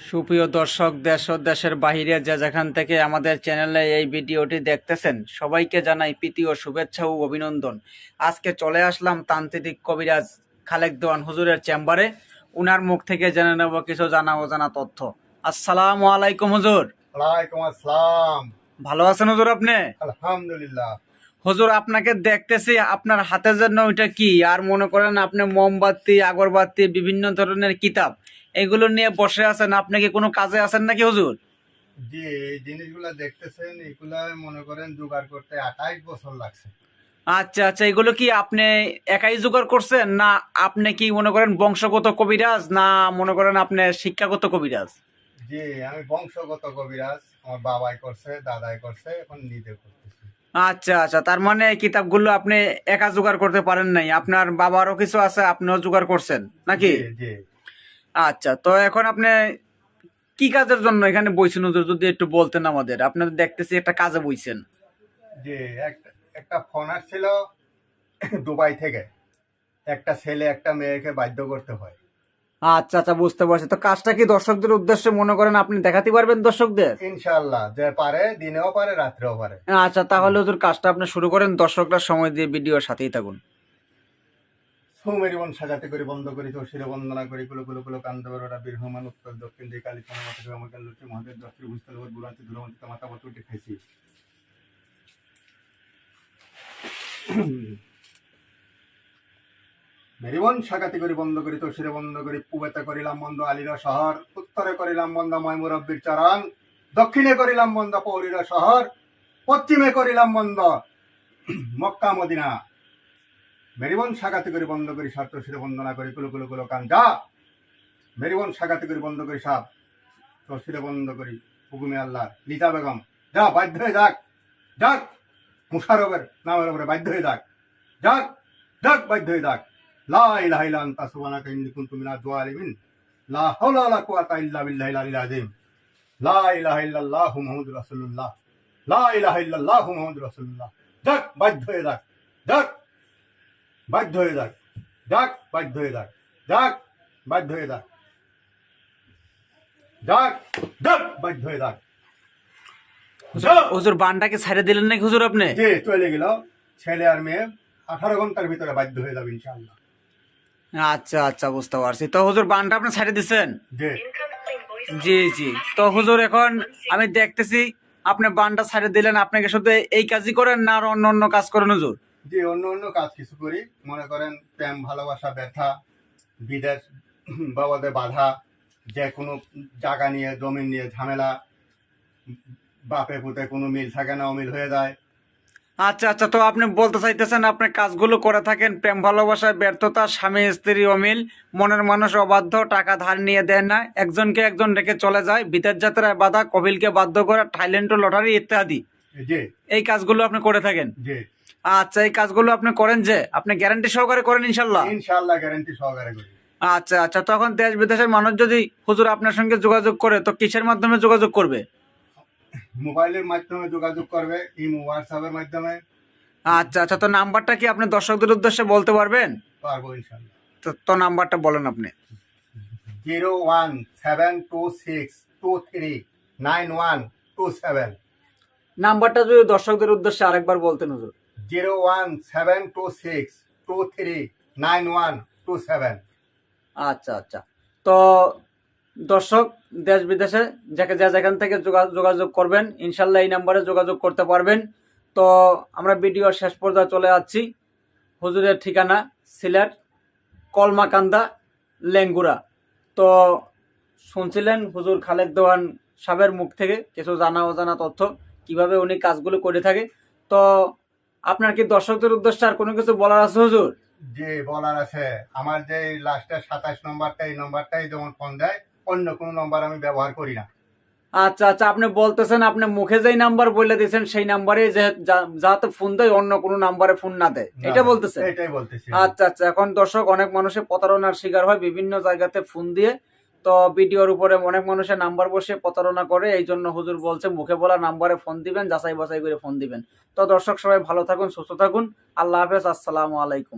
সুপ্রিয় দর্শক, দেশ ও দেশের বাহিরে যে যেখান থেকে আমাদের চ্যানেলে এই ভিডিওটি দেখতেছেন, সবাইকে জানাই প্রীতি ও শুভেচ্ছা ও অভিনন্দন। আজকে চলে আসলাম তান্ত্রিক কবিরাজ খালেক দেওয়ান হুজুরের চেম্বারে। উনার মুখ থেকে জেনে নেব কিছু জানা অজানা তথ্য। আসসালামু আলাইকুম হুজুর। ওয়ালাইকুম আসসালাম। ভালো আছেন হুজুর আপনি? আলহামদুলিল্লাহ। হুজুর, আপনাকে দেখতেছি, আপনার হাতে যেন ওইটা কি, আর মনে করেন আপনি মোমবাতি, আগরবাতি, বিভিন্ন ধরনের কিতাব এগুলো নিয়ে বসে আছেন। আপনি কি কোনো কাজে আছেন নাকি হুজুর? জি, এই জিনিসগুলা দেখতেছেন, এগুলা মনে করেন জোগাড় করতে 28 বছর লাগছে। আচ্ছা আচ্ছা, এগুলো কি আপনি একাই জোগাড় করছেন, না আপনি কি মনে করেন বংশগত কবিরাজ, না মনে করেন আপনি শিক্ষাগত কবিরাজ? জি, আমি বংশগত কবিরাজ। আমার বাবাই করছে, দাদাই করছে, এখন নিজে করতেছি। আচ্ছা আচ্ছা, তার মানে এই কিতাবগুলো আপনি একা জোগাড় করতে পারেন নাই, আপনার বাবারও কিছু আছে, আপনিও জোগাড় করছেন নাকি? জি জি। আচ্ছা, তো এখন আপনি কি কাজের জন্য এখানে বইছেন হুজুর, যদি একটু বলতেন আমাদের। আপনাদের দেখতেছি একটা কাজে বইছেন। জি, একটা ফোন আসছিল দুবাই থেকে। একটা ছেলে একটা মেয়েকে বাধ্য করতে হয়। আচ্ছা আচ্ছা, বুঝতে পারছি। তো কাজটা কি দর্শকদের উদ্দেশ্যে মনে করেন আপনি দেখাতে পারবেন দর্শকদের? ইনশাআল্লাহ, যে পারে দিনেও পারে রাত্রেও পারে। আচ্ছা, তাহলে হুজুর কাজটা আপনি শুরু করেন, দর্শকরা সময় দিয়ে ভিডিওর সাথেই থাকুন। সৌমেরিবন সাজাতে করি, বন্ধ করি, শিরে বন্দনা করি, কুলো কুলো কুলো কান্দ বড়রা বীর হমান উত্তর দক্ষিণ দিকে কালী থানা মাথা আমাকে লুচি মহাদেব দক্ষিণ বুঝতে বুলান্তি দূরবন্তিত মাথা মতো উঠে খাইছি। মেরিবন সাগাতি করি, বন্ধ করি, শিরে বন্ধ করি, পুবেতে করিলাম বন্ধ আলিরা শহর, উত্তরে করিলাম বন্ধ ময়মুরব্বীর চরণ, দক্ষিণে করিলাম বন্ধ পৌরীরা শহর, পশ্চিমে করিলাম বন্ধ মক্কা মদিনা। মেরিবন সাগাতি করি, বন্ধ করি সাত শিরে বন্দনা করি, কুলো কুলো কুলো কান যা। মেরিবন সাগাতি করি, বন্ধ করি সাপ তসিরে বন্ধ করি, হুকুমে আল্লাহ লিজা বেগম যা, বাধ্য হয়ে যাক, যাক মুশারফের নামের উপরে বাধ্য হয়ে যাক, যাক যাক বাধ্য হয়ে যাক। লা ইলাহা ইল্লা আনতা সুবহানাকা ইন্নী কুনতু মিনাজ জালিমিন। লা হাওলা ওয়ালা কুওয়াতা ইল্লা বিল্লাহিল আলিয়্যিল আযীম। লা ইলাহা ইল্লাল্লাহু মুহাম্মাদুর রাসূলুল্লাহ। লা ইলাহা ইল্লাল্লাহু মুহাম্মাদুর রাসূলুল্লাহ। যাক বাধ্য হয়ে যাক, যাক বাধ্য হয়ে যাক, যাক বাধ্য হয়ে যাক, যাক বাধ্য হয়ে যাক, যাক যাক বাধ্য হয়ে যাক। হুজুর বানটাকে ছাড়ে দিলেন নাকি হুজুর আপনি? যে চলে গেল, ছেলে আর মেয়ে 18 ঘন্টার ভিতরে বাধ্য হয়ে যাবে ইনশাআল্লাহ। আচ্ছা আচ্ছা, বুঝতে পারছি। তো হুজুর বানটা আপনি ছাড়ে দিচ্ছেন? যে জি জি। তো হুজুর এখন আমি দেখতেছি আপনি বানটা ছাড়ে দিলেন, আপনাকে শুধু এই কাজই করেন না আর অন্য অন্য কাজ করেন হুজুর? যে অন্য অন্য কাজ কিছু করি, মনে করেন প্রেম ভালোবাসা ব্যথা, বিদেশ বাবাদে বাধা, যে কোনো জায়গা নিয়ে জমি নিয়ে ঝামেলা, বাপে পুতে কোনো মিল থাকে না, অমিল হয়ে যায়। আচ্ছা আচ্ছা, তো আপনি বলতে চাইতেছেন আপনি কাজগুলো করে থাকেন প্রেম ভালোবাসায় ব্যর্থতা, স্বামী স্ত্রী অমিল, মনের মানুষ অবাধ্য, টাকা ধার নিয়ে দেয় না, একজনকে একজন রেখে চলে যায়, বিদেশ যাত্রায় বাধা, কপিলকে বাধ্য করা, থাইল্যান্ড লটারি ইত্যাদি, যে এই কাজগুলো আপনি করে থাকেন? যে আচ্ছা, এই কাজগুলো আপনি করেন, যে আপনি গ্যারান্টি সহকারে করেন ইনশাল্লাহ? ইনশাআল্লাহ গ্যারান্টি সহকারে করি। আচ্ছা আচ্ছা, তখন দেশ বিদেশের মানুষ যদি হুজুর আপনার সঙ্গে যোগাযোগ করে, তো কিসের মাধ্যমে যোগাযোগ করবে? মোবাইলের মাধ্যমে যোগাযোগ করবে, ইমো হোয়াটসঅ্যাপের মাধ্যমে। আচ্ছা আচ্ছা, তো নাম্বারটা কি আপনি দর্শকদের উদ্দেশ্যে বলতে পারবেন? পারবো ইনশাআল্লাহ। তো নাম্বারটা বলেন আপনি। 01726239127। নাম্বারটা যদি দর্শকদের উদ্দেশ্যে আরেকবার বলতেন হুজুর। 01726239127। আচ্ছা আচ্ছা, তো দর্শক দেশ বিদেশে যাকে যেখান থেকে যোগাযোগ করবেন ইনশাল্লাহ এই নাম্বারে যোগাযোগ করতে পারবেন। তো আমরা ভিডিওর শেষ পর্যায়ে চলে যাচ্ছি। হুজুরের ঠিকানা সিলেট কলমাকান্দা লেঙ্গুরা। তো শুনছিলেন হুজুর খালেক দেওয়ান সাহেবের মুখ থেকে কিছু জানা অজানা তথ্য, কিভাবে উনি কাজগুলো করে থাকে। তো আপনার কি দর্শকদের উদ্দেশ্যে আর কোনো কিছু বলার আছে হুজুর? যে বলার আছে, আমার যে লাস্টের 27 নম্বরটা, এই নম্বরটাই যেমন ফোন দেয়, অন্য কোনো নম্বর আমি ব্যবহার করি না। আচ্ছা আচ্ছা, আপনি বলতেছেন আপনি মুখে যেই নাম্বার বলে দিয়েছেন সেই নাম্বারে যাতে ফোন দেয়, অন্য কোনো নাম্বারে ফোন না দেয়, এটা বলতেছেন? এটাই বলতেছি। আচ্ছা আচ্ছা, এখন দর্শক অনেক মানুষের প্রতারণার শিকার হয় বিভিন্ন জায়গাতে ফোন দিয়ে। তো ভিডিওর উপরে অনেক মানুষের নাম্বার বসে প্রতারণা করে, এই জন্য হুজুর বলছে মুখে বলা নাম্বারে ফোন দিবেন, যাচাই বাছাই করে ফোন দিবেন। তো দর্শক সবাই ভালো থাকুন, সুস্থ থাকুন, আল্লাহ হাফেজ, আসসালামু আলাইকুম।